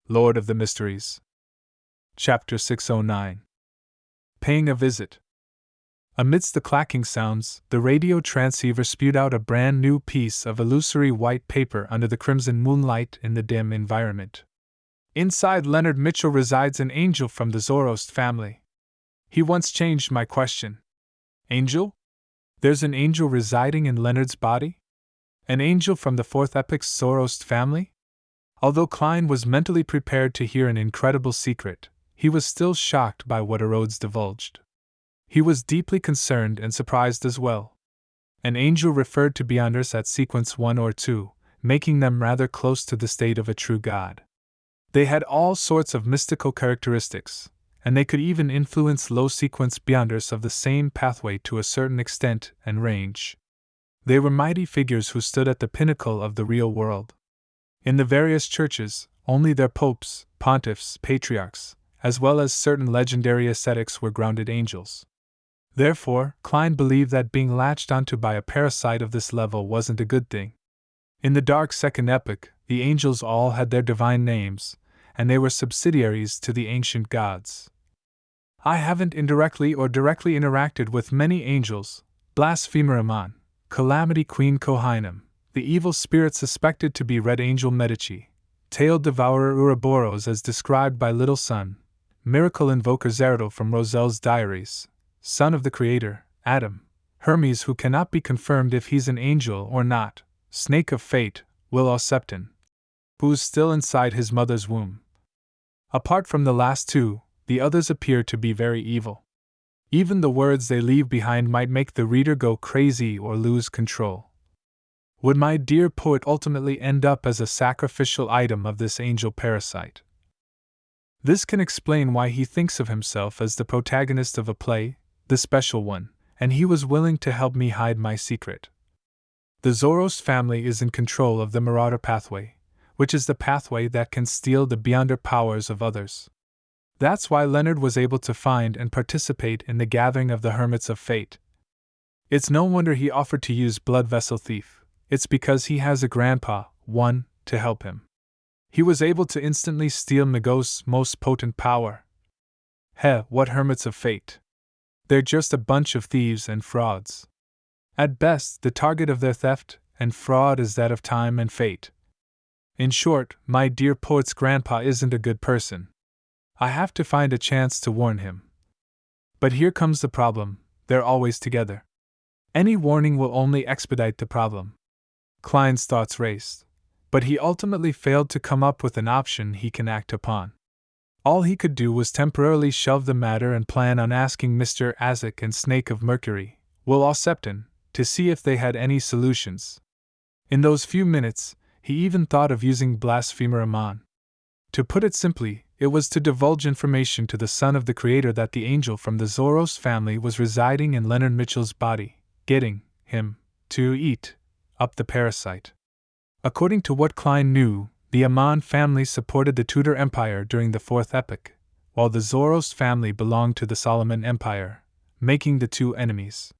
Lord of the Mysteries. Chapter 609. Paying a Visit. Amidst the clacking sounds, the radio transceiver spewed out a brand new piece of illusory white paper under the crimson moonlight in the dim environment. Inside Leonard Mitchell resides an angel from the Zoroast family. He once changed my question. Angel? There's an angel residing in Leonard's body? An angel from the fourth epoch's Zoroast family? Although Klein was mentally prepared to hear an incredible secret, he was still shocked by what Rhodes divulged. He was deeply concerned and surprised as well. An angel referred to Beyonders at sequence 1 or 2, making them rather close to the state of a true god. They had all sorts of mystical characteristics, and they could even influence low-sequence Beyonders of the same pathway to a certain extent and range. They were mighty figures who stood at the pinnacle of the real world. In the various churches, only their popes, pontiffs, patriarchs, as well as certain legendary ascetics were grounded angels. Therefore, Klein believed that being latched onto by a parasite of this level wasn't a good thing. In the dark second epoch, the angels all had their divine names, and they were subsidiaries to the ancient gods. I haven't indirectly or directly interacted with many angels: Blasphemer Ammon, Calamity Queen Kohainam, the evil spirit suspected to be Red Angel Medici, Tailed Devourer Ouroboros as described by Little Sun, Miracle Invoker Zeratul from Roselle's diaries, Son of the Creator, Adam, Hermes who cannot be confirmed if he's an angel or not, Snake of Fate, Will Septon, who's still inside his mother's womb. Apart from the last two, the others appear to be very evil. Even the words they leave behind might make the reader go crazy or lose control. Would my dear poet ultimately end up as a sacrificial item of this angel parasite? This can explain why he thinks of himself as the protagonist of a play, the special one, and he was willing to help me hide my secret. The Zoroast family is in control of the Marauder pathway, which is the pathway that can steal the Beyonder powers of others. That's why Leonard was able to find and participate in the gathering of the Hermits of Fate. It's no wonder he offered to use Blood Vessel Thief. It's because he has a grandpa, one, to help him. He was able to instantly steal Magos's most potent power. What Hermits of Fate? They're just a bunch of thieves and frauds. At best, the target of their theft and fraud is that of time and fate. In short, my dear poet's grandpa isn't a good person. I have to find a chance to warn him. But here comes the problem: they're always together. Any warning will only expedite the problem. Klein's thoughts raced, but he ultimately failed to come up with an option he can act upon. All he could do was temporarily shelve the matter and plan on asking Mr. Azek and Snake of Mercury, Will Septon, to see if they had any solutions. In those few minutes, he even thought of using Blasphemer Ammon. To put it simply, it was to divulge information to the Son of the Creator that the angel from the Zoroast family was residing in Leonard Mitchell's body, getting him to eat up the parasite. According to what Klein knew, the Ammon family supported the Tudor Empire during the Fourth Epoch, while the Zoroast family belonged to the Solomon Empire, making the two enemies.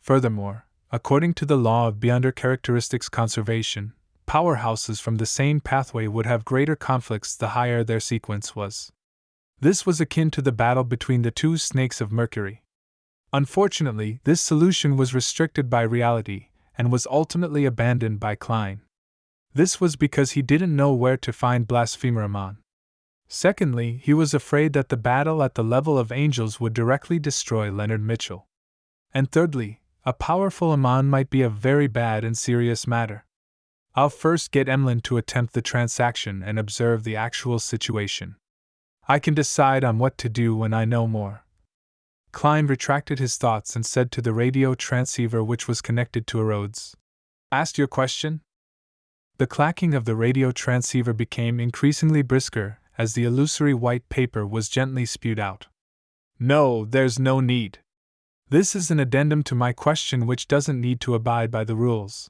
Furthermore, according to the law of Beyonder characteristics conservation, powerhouses from the same pathway would have greater conflicts the higher their sequence was. This was akin to the battle between the two Snakes of Mercury. Unfortunately, this solution was restricted by reality and was ultimately abandoned by Klein. This was because he didn't know where to find Blasphemer Ammon. Secondly, he was afraid that the battle at the level of angels would directly destroy Leonard Mitchell. And thirdly, a powerful Ammon might be a very bad and serious matter. I'll first get Emlyn to attempt the transaction and observe the actual situation. I can decide on what to do when I know more. Klein retracted his thoughts and said to the radio transceiver which was connected to Rhodes, "Asked your question?" The clacking of the radio transceiver became increasingly brisker as the illusory white paper was gently spewed out. "No, there's no need. This is an addendum to my question which doesn't need to abide by the rules.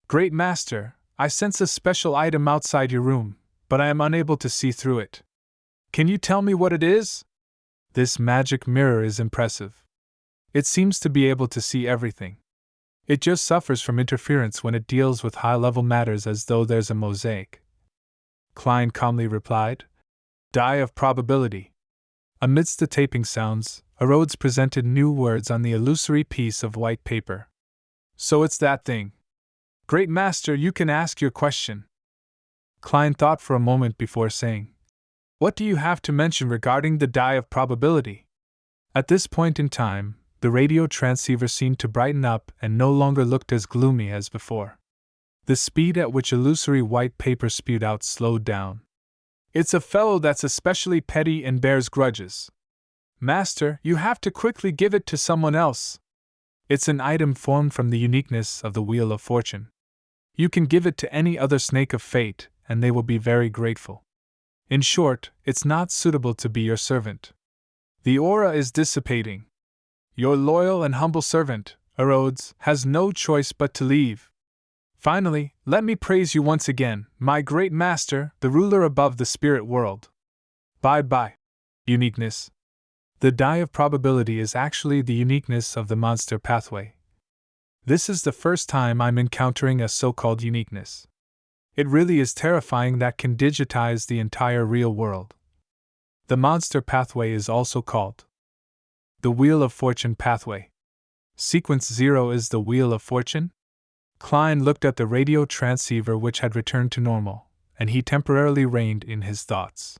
Great Master, I sense a special item outside your room, but I am unable to see through it. Can you tell me what it is? This magic mirror is impressive. It seems to be able to see everything. It just suffers from interference when it deals with high-level matters as though there's a mosaic. Klein calmly replied. Die of probability. Amidst the taping sounds, Rhodes presented new words on the illusory piece of white paper. So it's that thing. Great Master, you can ask your question. Klein thought for a moment before saying, What do you have to mention regarding the die of probability? At this point in time, the radio transceiver seemed to brighten up and no longer looked as gloomy as before. The speed at which illusory white paper spewed out slowed down. It's a fellow that's especially petty and bears grudges. Master, you have to quickly give it to someone else. It's an item formed from the uniqueness of the Wheel of Fortune. You can give it to any other snake of fate, and they will be very grateful. In short, it's not suitable to be your servant. The aura is dissipating. Your loyal and humble servant, Rhodes, has no choice but to leave. Finally, let me praise you once again, my great master, the ruler above the spirit world. Bye-bye. Uniqueness. The die of probability is actually the uniqueness of the monster pathway. This is the first time I'm encountering a so-called uniqueness. It really is terrifying that can digitize the entire real world. The monster pathway is also called the Wheel of Fortune pathway. Sequence 0 is the Wheel of Fortune? Klein looked at the radio transceiver which had returned to normal, and he temporarily reined in his thoughts.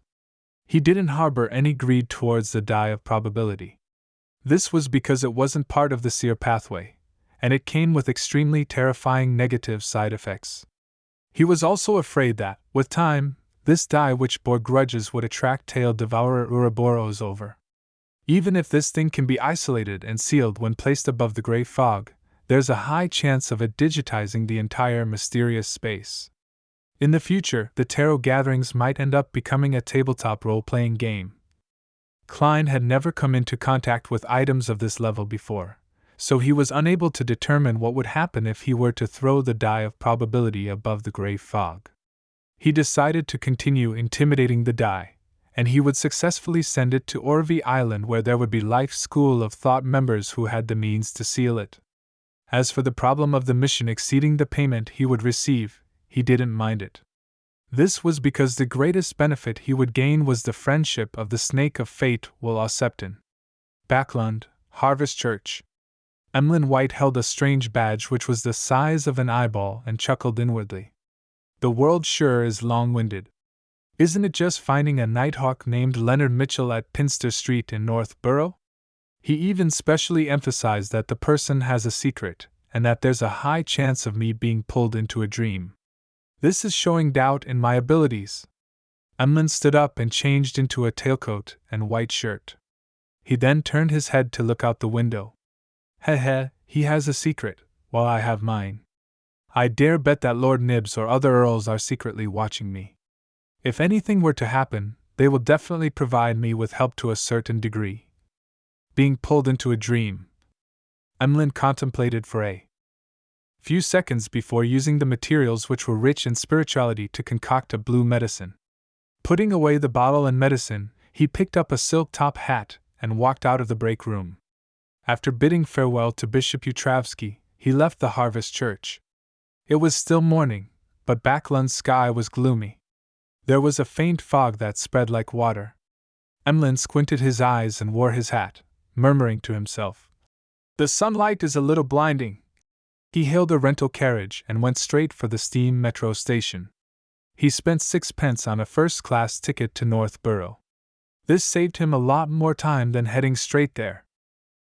He didn't harbor any greed towards the die of probability. This was because it wasn't part of the seer pathway, and it came with extremely terrifying negative side effects. He was also afraid that, with time, this die which bore grudges would attract tail devourer Ouroboros over. Even if this thing can be isolated and sealed when placed above the gray fog, there's a high chance of it digitizing the entire mysterious space. In the future, the tarot gatherings might end up becoming a tabletop role-playing game. Klein had never come into contact with items of this level before, so he was unable to determine what would happen if he were to throw the die of probability above the gray fog. He decided to continue intimidating the die, and he would successfully send it to Orvie Island where there would be life school of thought members who had the means to seal it. As for the problem of the mission exceeding the payment he would receive, he didn't mind it. This was because the greatest benefit he would gain was the friendship of the Snake of Fate, Will Ausepton. Backlund, Harvest Church. Emlyn White held a strange badge which was the size of an eyeball and chuckled inwardly. The world sure is long-winded. Isn't it just finding a nighthawk named Leonard Mitchell at Pinster Street in Northborough? He even specially emphasized that the person has a secret, and that there's a high chance of me being pulled into a dream. This is showing doubt in my abilities. Emlyn stood up and changed into a tailcoat and white shirt. He then turned his head to look out the window. He has a secret, while I have mine. I dare bet that Lord Nibs or other earls are secretly watching me. If anything were to happen, they will definitely provide me with help to a certain degree. Being pulled into a dream. Emlyn contemplated for a few seconds before using the materials which were rich in spirituality to concoct a blue medicine. Putting away the bottle and medicine, he picked up a silk top hat and walked out of the break room. After bidding farewell to Bishop Utravsky, he left the Harvest Church. It was still morning, but Backlund's sky was gloomy. There was a faint fog that spread like water. Emlyn squinted his eyes and wore his hat, murmuring to himself, "The sunlight is a little blinding." He hailed a rental carriage and went straight for the steam metro station. He spent 6 pence on a first-class ticket to Northborough. This saved him a lot more time than heading straight there.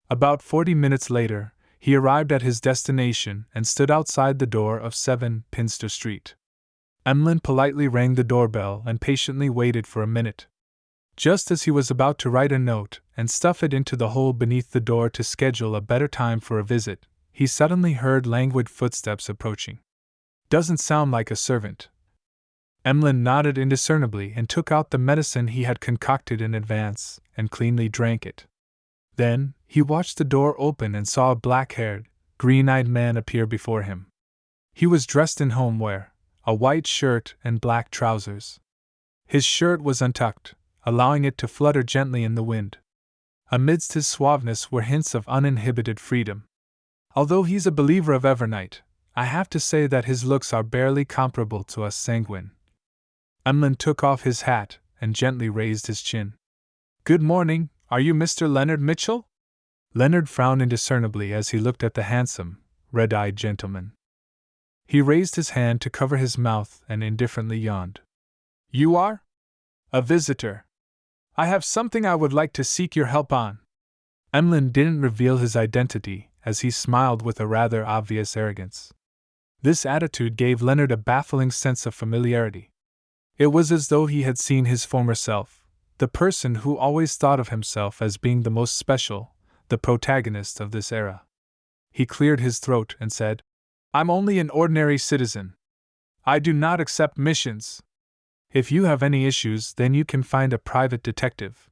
About 40 minutes later, he arrived at his destination and stood outside the door of 7 Pinster Street. Emlyn politely rang the doorbell and patiently waited for a minute. Just as he was about to write a note and stuff it into the hole beneath the door to schedule a better time for a visit, he suddenly heard languid footsteps approaching. "Doesn't sound like a servant." Emlyn nodded indiscernibly and took out the medicine he had concocted in advance and cleanly drank it. Then, he watched the door open and saw a black-haired, green-eyed man appear before him. He was dressed in homewear, a white shirt and black trousers. His shirt was untucked, allowing it to flutter gently in the wind. Amidst his suaveness were hints of uninhibited freedom. Although he's a believer of Evernight, I have to say that his looks are barely comparable to us sanguine. Emlyn took off his hat and gently raised his chin. Good morning, are you Mr. Leonard Mitchell? Leonard frowned indiscernibly as he looked at the handsome, red-eyed gentleman. He raised his hand to cover his mouth and indifferently yawned. You are? A visitor. I have something I would like to seek your help on. Emlyn didn't reveal his identity, as he smiled with a rather obvious arrogance. This attitude gave Leonard a baffling sense of familiarity. It was as though he had seen his former self, the person who always thought of himself as being the most special, the protagonist of this era. He cleared his throat and said, I'm only an ordinary citizen. I do not accept missions. If you have any issues, then you can find a private detective.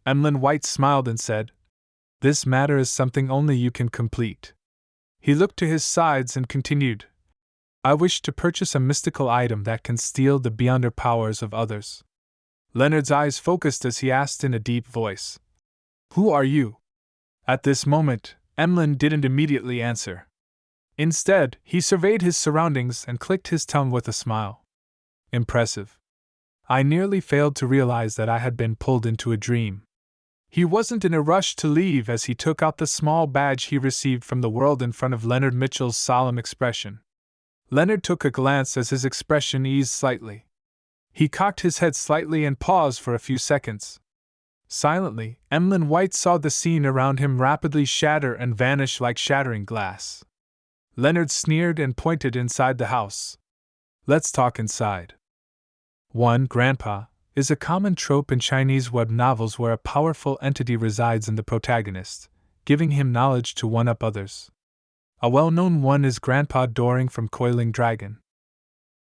Emlyn White smiled and said, This matter is something only you can complete. He looked to his sides and continued, I wish to purchase a mystical item that can steal the beyonder powers of others. Leonard's eyes focused as he asked in a deep voice, Who are you? At this moment, Emlyn didn't immediately answer. Instead, he surveyed his surroundings and clicked his tongue with a smile. Impressive. I nearly failed to realize that I had been pulled into a dream. He wasn't in a rush to leave as he took out the small badge he received from the world in front of Leonard Mitchell's solemn expression. Leonard took a glance as his expression eased slightly. He cocked his head slightly and paused for a few seconds. Silently, Emlyn White saw the scene around him rapidly shatter and vanish like shattering glass. Leonard sneered and pointed inside the house. Let's talk inside. 1. Grandpa is a common trope in Chinese web novels where a powerful entity resides in the protagonist, giving him knowledge to one-up others. A well-known one is Grandpa Doring from Coiling Dragon.